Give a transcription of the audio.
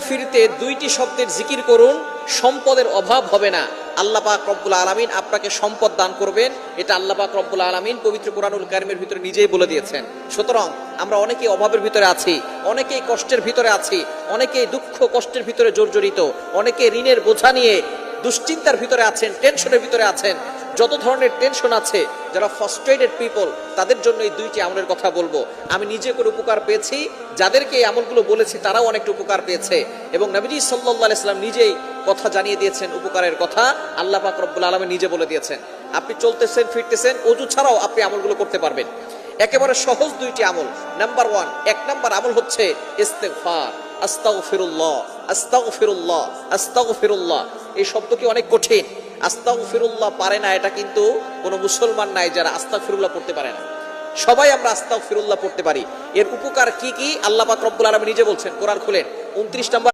ফিরতে দুইটি শব্দের জিকির করুন, সম্পদের অভাব হবে না। আল্লাহ পাক রব্বুল আলামিন আপনাকে সম্পদ দান করবেন, এটা আল্লাহ পাক রব্বুল আলামিন পবিত্র কোরআনুল কারীমের ভিতরে নিজেই বলে দিয়েছেন। সুতরাং আমরা অনেকেই অভাবের ভিতরে আছি, অনেকেই কষ্টের ভিতরে আছি, অনেকেই দুঃখ কষ্টের ভিতরে জর্জরিত, অনেকে ঋণের বোঝা নিয়ে দুশ্চিন্তার ভিতরে আছেন, টেনশনের ভিতরে আছেন। যত ধরনের টেনশন আছে, যারা ফ্রাস্ট্রেটেড পিপল, তাদের জন্য এই দুইটি আমলের কথা বলবো। আমি নিজে করে উপকার পেয়েছি, যাদেরকে এই আমলগুলো বলেছি তারাও অনেকটা উপকার পেয়েছে, এবং নবীজি সাল্লাল্লাহু আলাইহি সাল্লাম নিজেই কথা জানিয়ে দিয়েছেন উপকারের কথা। আল্লাহ পাক রব্বুল আলামিন নিজে বলে দিয়েছেন। আপনি চলতেছেন ফিরতেছেন, ওযু ছাড়াও আপনি আমলগুলো করতে পারবেন। একেবারে সহজ দুইটি আমল। নাম্বার 1, এক নাম্বার আমল হচ্ছে ইস্তেগফার। আস্তাগফিরুল্লাহ, আস্তাগফিরুল্লাহ, আস্তাগফিরুল্লাহ। এই শব্দ কি অনেক কঠিন। আস্তাগফিরুল্লাহ পারে না এটা কিন্তু কোনো মুসলমান নাই যারা আস্তাগফিরুল্লাহ পড়তে পারে না। সবাই আমরা আস্তাগফিরুল্লাহ পড়তে পারি। এর উপকার কি কি আল্লাহ পাক রব্বুল আলামিন নিজে বলছেন। কোরআন খুলেন 29 নম্বর